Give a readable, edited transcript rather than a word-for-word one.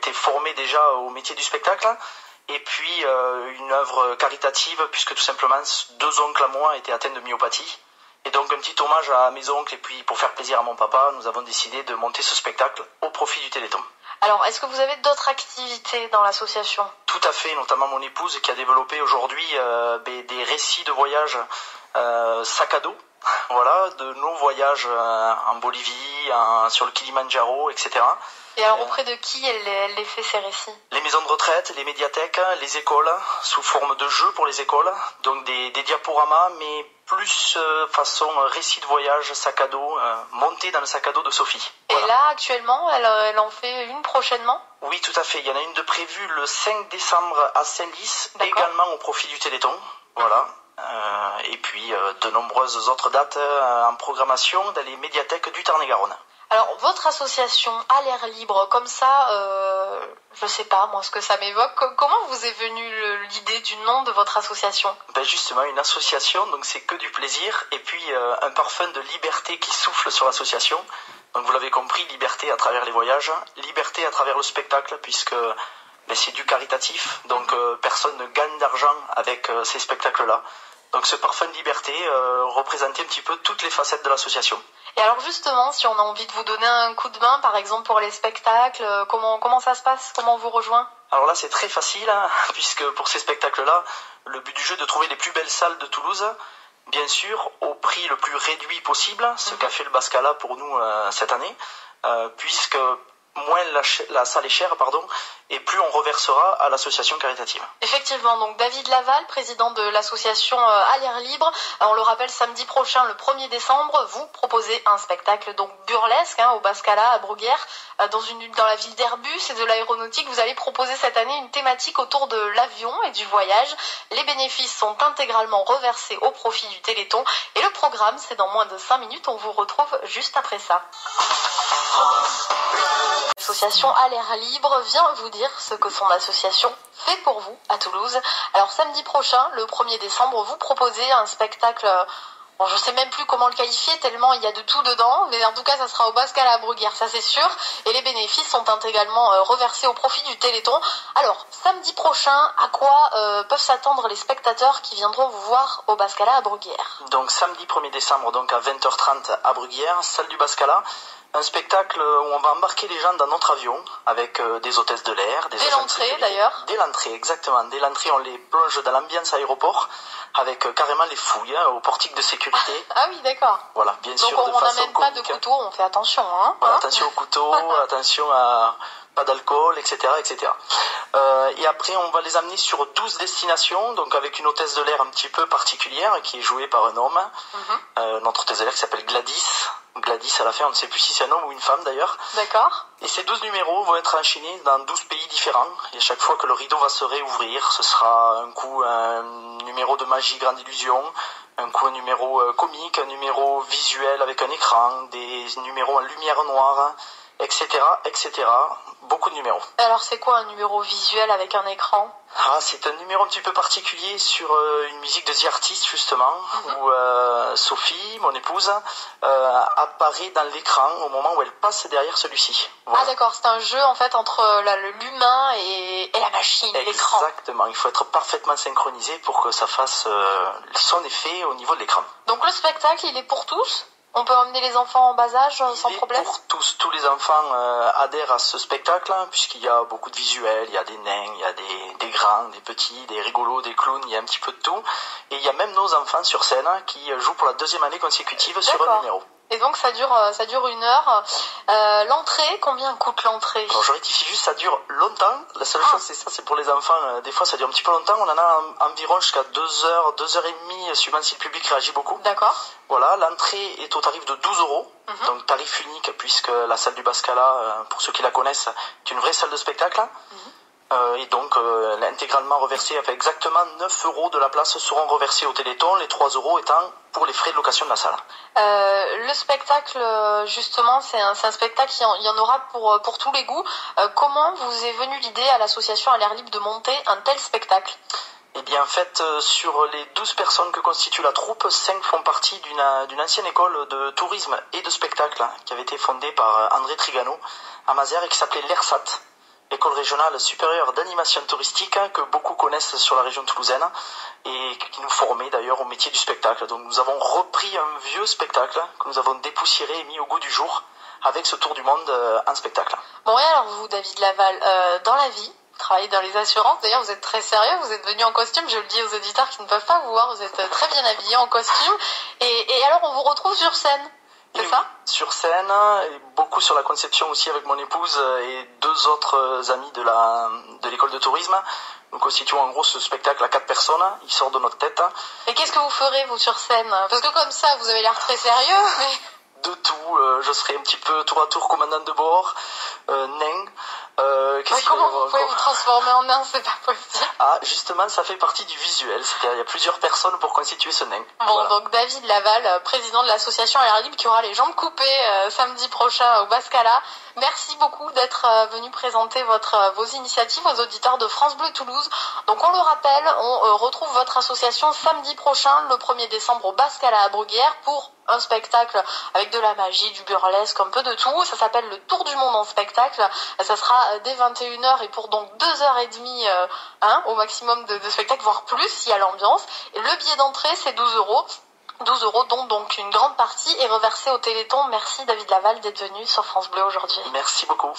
s'était formé déjà au métier du spectacle, et puis une œuvre caritative, puisque tout simplement 2 oncles à moi étaient atteints de myopathie. Et donc un petit hommage à mes oncles, et puis pour faire plaisir à mon papa, nous avons décidé de monter ce spectacle au profit du Téléthon. Alors, est-ce que vous avez d'autres activités dans l'association? Tout à fait, notamment mon épouse qui a développé aujourd'hui des récits de voyage sac à dos. Voilà, de nos voyages en Bolivie, sur le Kilimandjaro, etc. Et alors auprès de qui elle les fait ces récits? Les maisons de retraite, les médiathèques, les écoles, sous forme de jeux pour les écoles, donc des diaporamas, mais plus façon récit de voyage, sac à dos, monté dans le sac à dos de Sophie. Voilà. Et là, actuellement, elle en fait une prochainement? Oui, tout à fait. Il y en a une de prévue le 5 décembre à Saint-Lys, également au profit du Téléthon. Voilà. Et puis de nombreuses autres dates en programmation dans les médiathèques du Tarn-et-Garonne. Alors, votre association à l'air libre, comme ça, je sais pas, moi, ce que ça m'évoque. Comment vous est venue l'idée du nom de votre association? Ben justement, une association, donc c'est que du plaisir, et puis un parfum de liberté qui souffle sur l'association. Donc vous l'avez compris, liberté à travers les voyages, liberté à travers le spectacle, puisque c'est du caritatif, donc personne ne gagne d'argent avec ces spectacles-là. Donc ce parfum de liberté représentait un petit peu toutes les facettes de l'association. Et alors justement, si on a envie de vous donner un coup de main, par exemple pour les spectacles, comment ça se passe? Comment on vous rejoint? Alors là, c'est très facile, hein, puisque pour ces spectacles-là, le but du jeu est de trouver les plus belles salles de Toulouse, bien sûr, au prix le plus réduit possible, ce qu'a fait le Bascala pour nous cette année, puisque moins la salle est chère, et plus on reversera à l'association caritative. Effectivement, donc David Laval, président de l'association à l'air libre, on le rappelle, samedi prochain, le 1er décembre, vous proposez un spectacle donc burlesque au Bascala, à Bruguière, dans la ville d'Airbus et de l'aéronautique. Vous allez proposer cette année une thématique autour de l'avion et du voyage. Les bénéfices sont intégralement reversés au profit du Téléthon, et le programme, c'est dans moins de 5 minutes. On vous retrouve juste après ça. L'association à l'air libre vient vous dire ce que son association fait pour vous à Toulouse. Alors samedi prochain, le 1er décembre, vous proposez un spectacle, je ne sais même plus comment le qualifier tellement il y a de tout dedans, mais en tout cas ça sera au Bascala à Bruguière, ça c'est sûr, et les bénéfices sont intégralement reversés au profit du Téléthon. Alors samedi prochain, à quoi peuvent s'attendre les spectateurs qui viendront vous voir au Bascala à Bruguière? Donc samedi 1er décembre, donc à 20h30 à Bruguière, salle du Bascala. Un spectacle où on va embarquer les gens dans notre avion avec des hôtesses de l'air, des dès l'entrée d'ailleurs. Dès l'entrée, exactement. Dès l'entrée, on les plonge dans l'ambiance aéroport avec carrément les fouilles au portique de sécurité. Ah oui, d'accord. Voilà, bien sûr. Donc on n'amène pas de couteau, on fait attention. Voilà, attention au couteau, attention à pas d'alcool, etc., etc. Et après, on va les amener sur 12 destinations, donc avec une hôtesse de l'air un petit peu particulière qui est jouée par un homme. Notre hôtesse de l'air qui s'appelle Gladys. Gladys, à la fin, on ne sait plus si c'est un homme ou une femme d'ailleurs. D'accord. Et ces 12 numéros vont être enchaînés dans 12 pays différents. Et à chaque fois que le rideau va se réouvrir, ce sera un coup un numéro de magie grande illusion, un coup un numéro comique, un numéro visuel avec un écran, des numéros en lumière noire, etc., etc. Beaucoup de numéros. Alors c'est quoi un numéro visuel avec un écran? C'est un numéro un petit peu particulier sur une musique de The Artist justement, où Sophie, mon épouse, apparaît dans l'écran au moment où elle passe derrière celui-ci. Voilà. Ah d'accord, c'est un jeu en fait entre l'humain et la machine, l'écran. Exactement, il faut être parfaitement synchronisé pour que ça fasse son effet au niveau de l'écran. Donc le spectacle, il est pour tous? On peut emmener les enfants en bas âge sans problème? Pour tous les enfants adhèrent à ce spectacle, puisqu'il y a beaucoup de visuels, il y a des nains, il y a des grands, des petits, des rigolos, des clowns, il y a un petit peu de tout. Et il y a même nos enfants sur scène qui jouent pour la 2e année consécutive sur un numéro. Et donc ça dure 1 heure. L'entrée, combien coûte l'entrée? Alors je rectifie juste, ça dure longtemps. La seule chose c'est ça, c'est pour les enfants. Des fois ça dure un petit peu longtemps. On en a environ jusqu'à 2 heures, 2 heures et demie, suivant si le public réagit beaucoup. D'accord. Voilà, l'entrée est au tarif de 12 €. Donc tarif unique, puisque la salle du Bascala, pour ceux qui la connaissent, est une vraie salle de spectacle. Et donc intégralement reversé, enfin exactement 9 € de la place seront reversés au Téléthon, les 3 € étant pour les frais de location de la salle. Le spectacle, justement, c'est un spectacle, il y en aura pour tous les goûts. Comment vous est venue l'idée à l'association à l'air libre de monter un tel spectacle? Eh bien en fait, sur les 12 personnes que constitue la troupe, 5 font partie d'une ancienne école de tourisme et de spectacle qui avait été fondée par André Trigano à Mazères et qui s'appelait l'ERSAT. école régionale supérieure d'animation touristique que beaucoup connaissent sur la région toulousaine et qui nous formait d'ailleurs au métier du spectacle. Donc nous avons repris un vieux spectacle que nous avons dépoussiéré et mis au goût du jour avec ce tour du monde en spectacle. Bon, et alors vous, David Laval, dans la vie, vous travaillez dans les assurances, d'ailleurs vous êtes très sérieux, vous êtes venu en costume, je le dis aux auditeurs qui ne peuvent pas vous voir, vous êtes très bien habillé en costume, et alors on vous retrouve sur scène, c'est ça ? Sur scène, et beaucoup sur la conception aussi avec mon épouse et deux autres amis de l'école de tourisme. Nous constituons en gros ce spectacle à 4 personnes, il sort de notre tête. Et qu'est-ce que vous ferez vous sur scène ? Parce que comme ça vous avez l'air très sérieux, mais... De tout, je serai un petit peu tour à tour commandant de bord, nain. Comment vous pouvez vous transformer en nain, c'est pas possible. Ah, justement, ça fait partie du visuel, c'est-à-dire il y a plusieurs personnes pour constituer ce nain. Bon, voilà. Donc David Laval, président de l'association à l'air libre qui aura les jambes coupées samedi prochain au Bascala. Merci beaucoup d'être venu présenter vos initiatives aux auditeurs de France Bleu Toulouse. Donc on le rappelle, on retrouve votre association samedi prochain, le 1er décembre au Bascala à Bruguière pour un spectacle avec de la magie, du burlesque, un peu de tout. Ça s'appelle le Tour du monde en spectacle. Ça sera dès 21h et pour donc 2h30 au maximum de spectacle, voire plus s'il y a l'ambiance. Et le billet d'entrée, c'est 12 euros. 12 euros dont donc une grande partie est reversée au Téléthon. Merci David Laval d'être venu sur France Bleu aujourd'hui. Merci beaucoup.